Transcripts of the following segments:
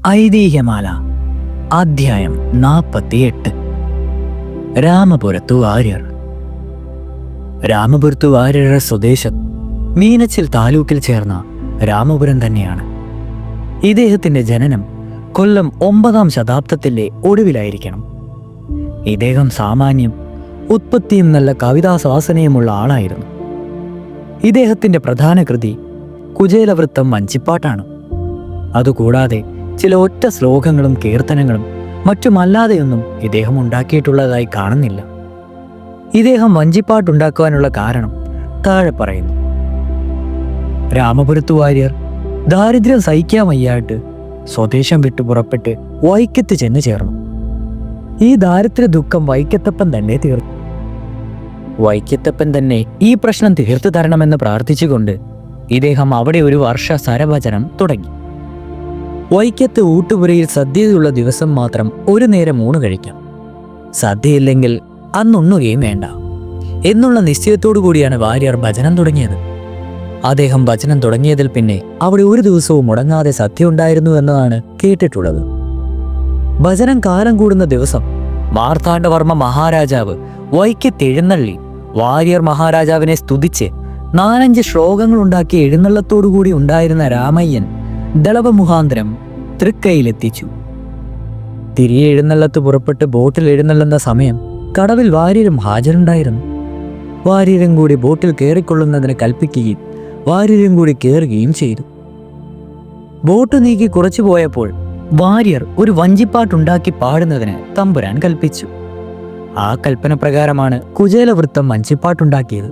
ഐതിഹ്യമാല അധ്യായം 48. രാമപുരത്തു വാര്യർ. രാമപുരത്തു വാര്യരുടെ സ്വദേശം മീനച്ചിൽ താലൂക്കിൽ ചേർന്ന രാമപുരം തന്നെയാണ്. ഇദ്ദേഹത്തിന്റെ ജനനം കൊല്ലം 9-ാം ശതാബ്ദത്തിന്റെ ഒടുവിലായിരിക്കണം. ഇദ്ദേഹം സാമാന്യം ഉത്പത്തിയും നല്ല കവിതാസ്വാസനയുമുള്ള ആളായിരുന്നു. ഇദ്ദേഹത്തിന്റെ പ്രധാന കൃതി കുചേലവൃത്തം വഞ്ചിപ്പാട്ടാണ്. അതുകൂടാതെ ചില ഒറ്റ ശ്ലോകങ്ങളും കീർത്തനങ്ങളും മറ്റുമല്ലാതെയൊന്നും ഇദ്ദേഹം ഉണ്ടാക്കിയിട്ടുള്ളതായി കാണുന്നില്ല. ഇദ്ദേഹം വഞ്ചിപ്പാട്ടുണ്ടാക്കുവാനുള്ള കാരണം താഴെ പറയുന്നു. രാമപുരത്തു വാര്യർ ദാരിദ്ര്യം സഹിക്കാൻ വയ്യായിട്ട് സ്വദേശം വിട്ടു പുറപ്പെട്ട് വൈക്കത്ത് ചെന്ന് ചേർന്നു. ഈ ദാരിദ്ര്യ ദുഃഖം വൈക്കത്തപ്പൻ തന്നെ തീർത്തു. വൈക്കത്തപ്പൻ തന്നെ ഈ പ്രശ്നം തീർത്തു തരണമെന്ന് പ്രാർത്ഥിച്ചുകൊണ്ട് ഇദ്ദേഹം അവിടെ ഒരു വർഷ സരവചനം തുടങ്ങി. വൈക്കത്ത് ഊട്ടുപുരയിൽ സദ്യയുള്ള ദിവസം മാത്രം ഒരു നേരം ഊണ് കഴിക്കാം, സദ്യയില്ലെങ്കിൽ അന്നുണ്ണുകയും വേണ്ട എന്നുള്ള നിശ്ചയത്തോടു കൂടിയാണ് വാര്യർ ഭജനം തുടങ്ങിയത്. അദ്ദേഹം ഭജനം തുടങ്ങിയതിൽ പിന്നെ അവിടെ ഒരു ദിവസവും മുടങ്ങാതെ സദ്യ ഉണ്ടായിരുന്നു എന്നതാണ് കേട്ടിട്ടുള്ളത്. ഭജനം കാലം കൂടുന്ന ദിവസം മാർത്താണ്ഡവർമ്മ മഹാരാജാവ് വൈക്കത്ത് എഴുന്നള്ളി വാര്യർ മഹാരാജാവിനെ സ്തുതിച്ച് 4-5 ശ്ലോകങ്ങൾ ഉണ്ടാക്കി എഴുന്നള്ളത്തോടുകൂടി ഉണ്ടായിരുന്ന രാമയ്യൻ ദളവ മുഖാന്തരം തൃക്കൈയിലെത്തിച്ചു. തിരികെ എഴുന്നള്ളത്ത് പുറപ്പെട്ട് ബോട്ടിൽ എഴുന്നള്ളുന്ന സമയം കടവിൽ വാര്യരും ഹാജരുണ്ടായിരുന്നു. വാര്യരും കൂടി ബോട്ടിൽ കയറിക്കൊള്ളുന്നതിന് കൽപ്പിക്കുകയും വാര്യരും കൂടി കയറുകയും ചെയ്തു. ബോട്ട് നീക്കി കുറച്ചു പോയപ്പോൾ വാര്യർ ഒരു വഞ്ചിപ്പാട്ടുണ്ടാക്കി പാടുന്നതിന് തമ്പുരാൻ കൽപ്പിച്ചു. ആ കൽപ്പന പ്രകാരമാണ് കുചേലവൃത്തം വഞ്ചിപ്പാട്ടുണ്ടാക്കിയത്.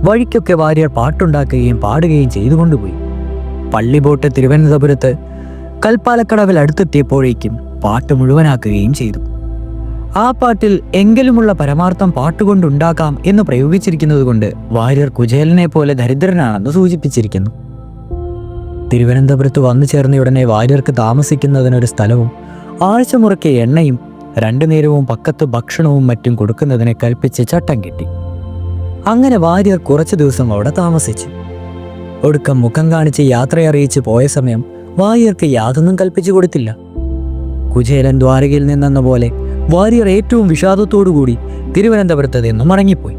വഴിക്കൊക്കെ വാര്യർ പാട്ടുണ്ടാക്കുകയും പാടുകയും ചെയ്തുകൊണ്ടുപോയി. പള്ളി ബോട്ട് തിരുവനന്തപുരത്ത് കൽപ്പാലക്കടവിൽ അടുത്തെത്തിയപ്പോഴേക്കും പാട്ട് മുഴുവനാക്കുകയും ചെയ്തു. ആ പാട്ടിൽ എങ്കിലുമുള്ള പരമാർത്ഥം പാട്ടുകൊണ്ടുണ്ടാക്കാം എന്ന് പ്രയോഗിച്ചിരിക്കുന്നത് കൊണ്ട് വാര്യർ കുചേലനെ പോലെ ദരിദ്രനാണെന്ന് സൂചിപ്പിച്ചിരിക്കുന്നു. തിരുവനന്തപുരത്ത് വന്നു ചേർന്നയുടനെ വാര്യർക്ക് താമസിക്കുന്നതിനൊരു സ്ഥലവും ആഴ്ചമുറക്കെ എണ്ണയും 2 നേരവും പക്കത്ത് ഭക്ഷണവും മറ്റും കൊടുക്കുന്നതിനെ കൽപ്പിച്ച് ചട്ടം കെട്ടി. അങ്ങനെ വാര്യർ കുറച്ചു ദിവസം അവിടെ താമസിച്ചു. ഒടുക്കം മുഖം കാണിച്ച് യാത്രയറിയിച്ച് പോയ സമയം വാര്യർക്ക് യാതൊന്നും കൽപ്പിച്ചു കൊടുത്തില്ല. കുചേലൻ ദ്വാരകയിൽ നിന്നെന്ന പോലെ വാര്യർ ഏറ്റവും വിഷാദത്തോടുകൂടി തിരുവനന്തപുരത്ത് നിന്നും മടങ്ങിപ്പോയി.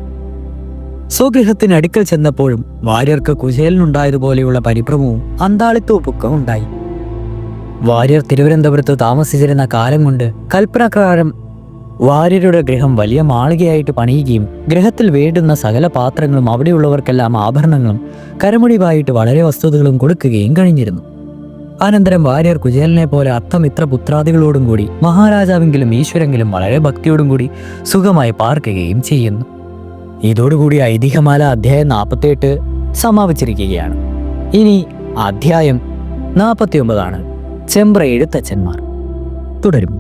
സ്വഗൃഹത്തിനടുക്കൽ ചെന്നപ്പോഴും വാര്യർക്ക് കുചേലനുണ്ടായതുപോലെയുള്ള പരിഭ്രമവും അന്താളിത്തോപ്പൊക്കെ ഉണ്ടായി. വാര്യർ തിരുവനന്തപുരത്ത് താമസിച്ചിരുന്ന കാലം കൊണ്ട് കൽപ്പനപ്രകാരം വാര്യരുടെ ഗൃഹം വലിയ മാളികയായിട്ട് പണിയുകയും ഗൃഹത്തിൽ വേണ്ടുന്ന സകല പാത്രങ്ങളും അവിടെയുള്ളവർക്കെല്ലാം ആഭരണങ്ങളും കരമുടിവായിട്ട് വളരെ വസ്തുതകളും കൊടുക്കുകയും കഴിഞ്ഞിരുന്നു. അനന്തരം വാര്യർ കുചേലനെ പോലെ അർത്ഥമിത്ര പുത്രാദികളോടും കൂടി മഹാരാജാവെങ്കിലും ഈശ്വരെങ്കിലും വളരെ ഭക്തിയോടും കൂടി സുഖമായി പാർക്കുകയും ചെയ്യുന്നു. ഇതോടുകൂടി ഐതിഹ്യമാല അധ്യായം 48 സമാപിച്ചിരിക്കുകയാണ്. ഇനി അധ്യായം 49 ചെമ്പ്ര എഴുത്തച്ഛന്മാർ തുടരും.